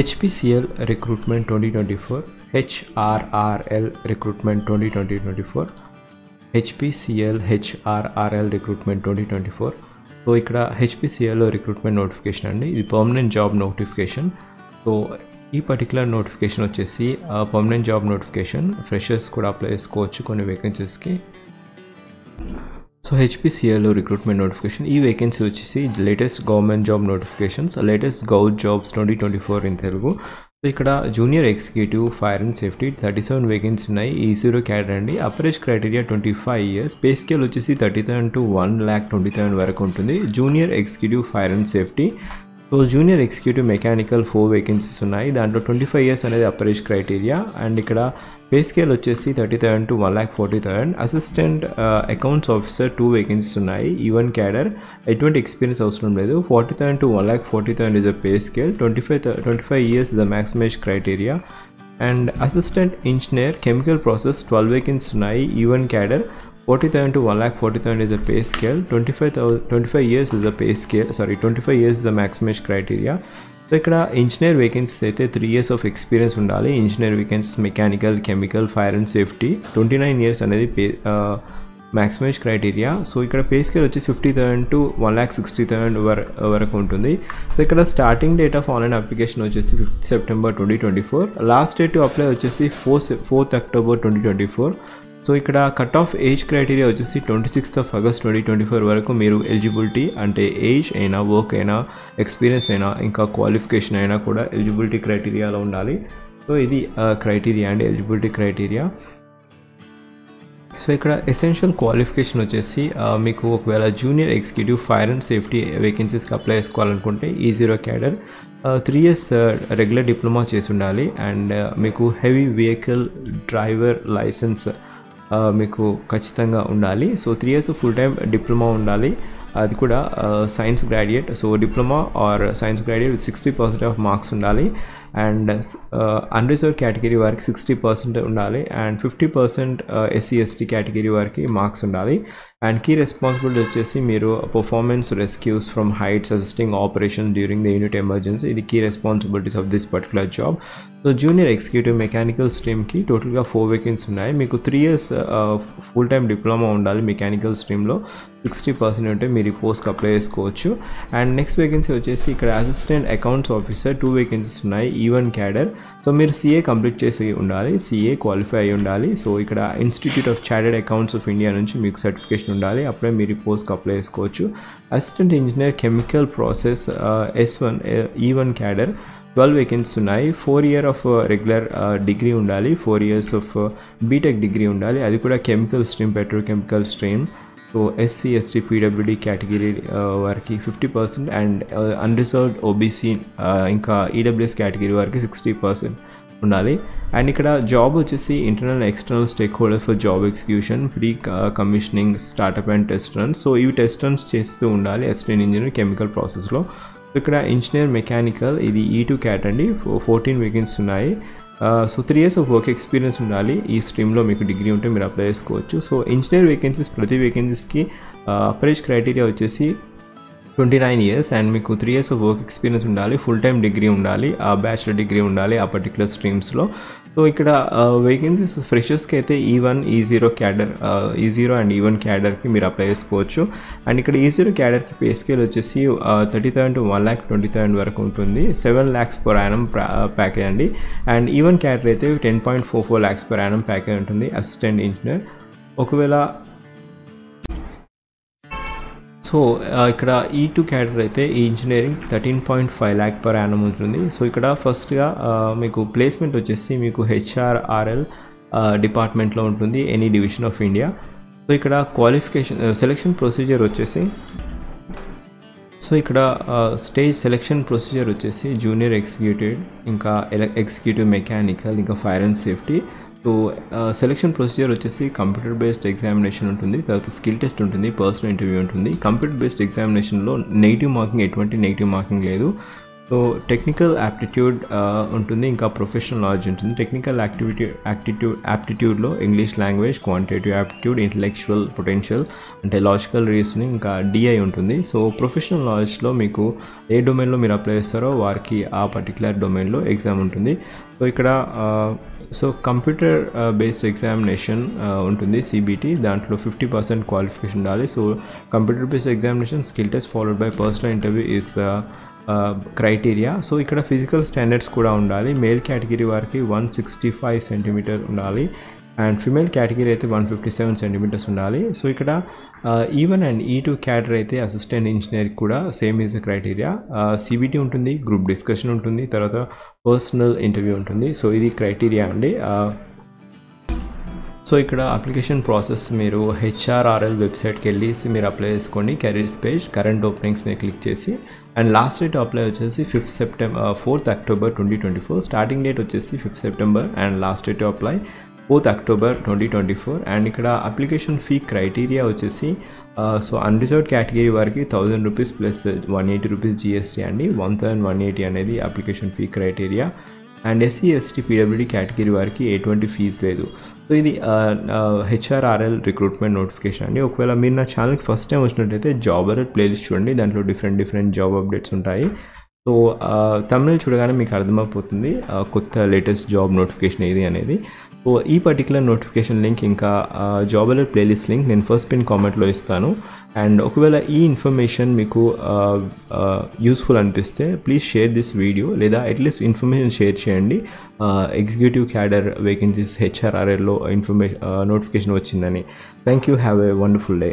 HPCL Recruitment 2024, HRRL Recruitment 2024, HPCL HRRL Recruitment 2024. So ఇక్కడ HPCL recruitment notification అండి, ఇది permanent job notification. So ఈ particular notification వచ్చేసి permanent job notification, freshers కూడా apply చేసుకోవచ్చు కొన్ని వేకెన్సీస్కి. సో HPCL రిక్రూట్మెంట్ నోటిఫికేషన్, ఈ వేకెన్సీ వచ్చేసి latest government job notifications, latest gov jobs 2024 in Telugu. So ఇక్కడ junior executive fire and safety 37 vacancy ఉన్నాయి. E0 క్యాడర్ అండి. Upper age criteria 25 years, pay scale వచ్చేసి 37 to 1,27,000 వరకు ఉంటుంది. Junior executive fire and safety, so junior executive mechanical 4 vacancies ఉన్నాయి. దాంట్లో 25 years అనేది upper age criteria. And ఇక్కడ పే స్కేల్ వచ్చేసి 37 to 1,40,000. Assistant accounts officer 2 vacancies ఉన్నాయి. E1 క్యాడర్, ఎటువంటి ఎక్స్పీరియన్స్ అవసరం లేదు. 47 to 1,40,000 is the pay scale. 25 years is the maximum age criteria. And assistant engineer chemical process 12 vacancies ఉన్నాయి. E1 cadre, 47 to 1,40,000 is the pay scale. 25 years is the pay scale. 25 years is the maximum age criteria. So ఇక్కడ engineer vacancies అయితే 3 years of experience ఉండాలి. Engineer vacancies mechanical, chemical, fire and safety. 29 years అనేది maximum age criteria. So ఇక్కడ pay scale వచ్చేసి 50,000 to 1,60,000 వరకు ఉంటుంది. So ఇక్కడ starting date of online application వచ్చేసి 5th September 2024. Last date to apply వచ్చేసి 4th October 2024. సో ఇక్కడ కట్ ఆఫ్ ఏజ్ క్రైటీరియా వచ్చేసి 26th August 2024 వరకు మీరు ఎలిజిబిలిటీ, అంటే ఏజ్ అయినా, వర్క్ అయినా, ఎక్స్పీరియన్స్ అయినా, ఇంకా క్వాలిఫికేషన్ అయినా కూడా ఎలిజిబిలిటీ క్రైటీరియాలో ఉండాలి. సో ఇది క్రైటీరియా అండి, ఎలిజిబిలిటీ క్రైటీరియా. సో ఇక్కడ ఎసెన్షియల్ క్వాలిఫికేషన్ వచ్చేసి మీకు ఒకవేళ junior executive fire and safety వేకెన్సీస్కి అప్లై చేసుకోవాలనుకుంటే E0 cadre 3 years regular diploma చేసి ఉండాలి. అండ్ మీకు హెవీ వెహికల్ డ్రైవర్ లైసెన్స్ మీకు ఖచ్చితంగా ఉండాలి. So 3 years full time diploma ఉండాలి, అది కూడా science graduate. So diploma or science graduate with 60% of marks ఉండాలి. అండ్ అన్రిజర్వ్ కేటగిరీ వారికి 60% ఉండాలి. అండ్ 50% SC/ST కేటగిరీ వారికి మార్క్స్ ఉండాలి. అండ్ కీ రెస్పాన్సిబిలిటీ వచ్చేసి మీరు performance rescues from heights, assisting operation during the unit emergency. ఇది key responsibilities of this particular job. So junior executive mechanical స్ట్రీమ్కి టోటల్గా 4 వేకెన్సీ ఉన్నాయి. మీకు 3 years ఫుల్ టైమ్ డిప్లొమా ఉండాలి. మెకానికల్ స్ట్రీమ్లో 60% ఉంటే మీరు ఈ పోస్ట్కి అప్లై చేసుకోవచ్చు. అండ్ నెక్స్ట్ వేకెన్సీ వచ్చేసి ఇక్కడ అసిస్టెంట్ అకౌంట్స్ ఆఫీసర్ 2 వేకెన్సీస్ ఉన్నాయి. E1 క్యాడర్, సో మీరు CA కంప్లీట్ చేసి ఉండాలి, CA క్వాలిఫై అయి ఉండాలి. సో ఇక్కడ institute of chartered accounts of India నుంచి మీకు సర్టిఫికేషన్ ఉండాలి, అప్పుడే మీరు ఈ పోస్ట్కి అప్లై చేసుకోవచ్చు. Assistant engineer chemical process S1 E1 cadre 12 vacancies ఉన్నాయి. 4 years ఆఫ్ రెగ్యులర్ డిగ్రీ ఉండాలి, 4 years ఆఫ్ బీటెక్ డిగ్రీ ఉండాలి, అది కూడా chemical stream, petrochemical stream. So SC/ST PWD category వారికి 50%. అండ్ అన్రిజర్వ్డ్ OBC ఇంకా EWS కేటగిరీ వారికి 60% ఉండాలి. అండ్ ఇక్కడ జాబ్ వచ్చేసి internal external stake holders for job execution, pre commissioning, startup and test runs. So ఇవి టెస్ట్ రన్స్ చేస్తూ ఉండాలి assistant engineer chemical ప్రాసెస్లో. సో ఇక్కడ ఇంజనీర్ మెకానికల్, ఇది E2 క్యాట్ అండి, 14 వేకెన్సీ ఉన్నాయి. So 3 years of work experience ఉండాలి. ఈ స్ట్రీమ్లో మీకు డిగ్రీ ఉంటే మీరు అప్లై చేసుకోవచ్చు. సో ఇంజనీర్ వేకెన్సీస్ ప్రతి వేకెన్సీస్కి అప్పర్ ఏజ్ క్రైటీరియా వచ్చేసి 29 years. అండ్ మీకు 3 years ఆఫ్ వర్క్ ఎక్స్పీరియన్స్ ఉండాలి, ఫుల్ టైమ్ డిగ్రీ ఉండాలి, బ్యాచిలర్ డిగ్రీ ఉండాలి ఆ పర్టికులర్ స్ట్రీమ్స్లో. సో ఇక్కడ వేకెన్సీస్ ఫ్రెషర్స్కి అయితే E1 E0 cadre, E0 and E1 క్యాడర్కి మీరు అప్లై చేసుకోవచ్చు. అండ్ ఇక్కడ E0 క్యాడర్కి పే స్కేల్ వచ్చేసి 37 to 1,20,000 వరకు ఉంటుంది. 7 lakhs per annum ప్యాకేజ్ అండి. అండ్ E1 క్యాడర్ అయితే 10.44 lakhs per annum ప్యాకేజ్ ఉంటుంది అసిస్టెంట్ ఇంజనీర్. ఒకవేళ సో ఇక్కడ E2 క్యాడర్ అయితే ఈ ఇంజనీరింగ్ 13.5 lakh per annum ఉంటుంది. సో ఇక్కడ ఫస్ట్గా మీకు ప్లేస్మెంట్ వచ్చేసి మీకు HRRL డిపార్ట్మెంట్లో ఉంటుంది, any division of India. So ఇక్కడ క్వాలిఫికేషన్ సెలెక్షన్ ప్రొసీజర్ వచ్చేసి, సో ఇక్కడ స్టేజ్ సెలెక్షన్ ప్రొసీజర్ వచ్చేసి జూనియర్ ఎగ్జిక్యూటివ్, ఇంకా ఎగ్జిక్యూటివ్ మెకానికల్, ఇంకా fire and safety. So selection procedure వచ్చేసి కంప్యూటర్ బేస్డ్ ఎగ్జామినేషన్ ఉంటుంది, తర్వాత స్కిల్ టెస్ట్ ఉంటుంది, పర్సనల్ ఇంటర్వ్యూ ఉంటుంది. కంప్యూటర్ బేస్డ్ ఎగ్జామినేషన్లో నెగిటివ్ మార్కింగ్, ఎటువంటి నెగిటివ్ మార్కింగ్ లేదు. సో టెక్నికల్ యాప్టిట్యూడ్ ఉంటుంది, ఇంకా ప్రొఫెషనల్ నాలెడ్జ్ ఉంటుంది. టెక్నికల్ యాప్టిట్యూడ్లో English language, quantitative aptitude, intellectual potential అంటే లాజికల్ రీజనింగ్, ఇంకా డిఐ ఉంటుంది. సో ప్రొఫెషనల్ నాలెడ్జ్లో మీకు ఏ డొమైన్లో మీరు అప్లై చేస్తారో వారికి ఆ పర్టికులర్ డొమైన్లో ఎగ్జామ్ ఉంటుంది. సో ఇక్కడ కంప్యూటర్ బేస్డ్ ఎగ్జామినేషన్ ఉంటుంది సిబిటి. దాంట్లో 50% క్వాలిఫికేషన్ ఉండాలి. So computer based examination, skill test followed by personal interview is criteria. So ఇక్కడ ఫిజికల్ స్టాండర్డ్స్ కూడా ఉండాలి. మేల్ కేటగిరీ వారికి 165 సెంటీమీటర్ ఉండాలి, అండ్ ఫిమేల్ కేటగిరీ అయితే 157 సెంటీమీటర్స్ ఉండాలి. సో ఇక్కడ ఈవెన్ అండ్ E2 క్యాడర్ అయితే అసిస్టెంట్ ఇంజనీర్ కూడా సేమ్ ఈజ్ క్రైటీరియా. సిబిటి ఉంటుంది, గ్రూప్ డిస్కషన్ ఉంటుంది, తర్వాత పర్సనల్ ఇంటర్వ్యూ ఉంటుంది. సో ఇది క్రైటీరియా అండి. సో ఇక్కడ అప్లికేషన్ ప్రాసెస్ మీరు HRRL వెబ్సైట్కి వెళ్ళి మీరు అప్లై చేసుకోండి. కెరీర్స్ పేజ్, కరెంట్ ఓపెనింగ్స్ మీద క్లిక్ చేసి, అండ్ లాస్ట్ డేట్ అప్లై వచ్చేసి 4th October 2024. స్టార్టింగ్ డేట్ వచ్చేసి 5th September and last date apply 4th October 2024. And ఇక్కడ అప్లికేషన్ ఫీ క్రైటీరియా వచ్చేసి సో అన్రిజర్వ్డ్ కేటగిరీ వారికి 1000 రూపీస్ ప్లస్ 180 రూపీస్ GST అండి. 1180 అనేది application fee criteria. And SC ST PWD category వారికి ఎటువంటి fee లేదు. So ఇది HRRL రిక్రూట్మెంట్ నోటిఫికేషన్ అండి. ఒకవేళ మీరు నా ఛానల్కి ఫస్ట్ టైం వచ్చినట్టయితే జాబ్ అలర్ట్ ప్లేలిస్ట్ చూడండి, దాంట్లో డిఫరెంట్ జాబ్ అప్డేట్స్ ఉంటాయి. సో తమిళ చూడగానే మీకు అర్థమైపోతుంది కొత్త లేటెస్ట్ జాబ్ నోటిఫికేషన్ ఏది అనేది. సో ఈ పర్టికులర్ నోటిఫికేషన్ లింక్ ఇంకా జాబ్ అలర్ట్ ప్లేలిస్ట్ లింక్ నేను ఫస్ట్ పిన్ కామెంట్లో ఇస్తాను. అండ్ ఒకవేళ ఈ ఇన్ఫర్మేషన్ మీకు యూస్ఫుల్ అనిపిస్తే ప్లీజ్ షేర్ దిస్ వీడియో, లేదా అట్లీస్ట్ ఇన్ఫర్మేషన్ షేర్ చేయండి. ఎగ్జిక్యూటివ్ క్యాడర్ వేకెన్సీస్ HRRLలో నోటిఫికేషన్ వచ్చిందని. Thank you. Have a wonderful day.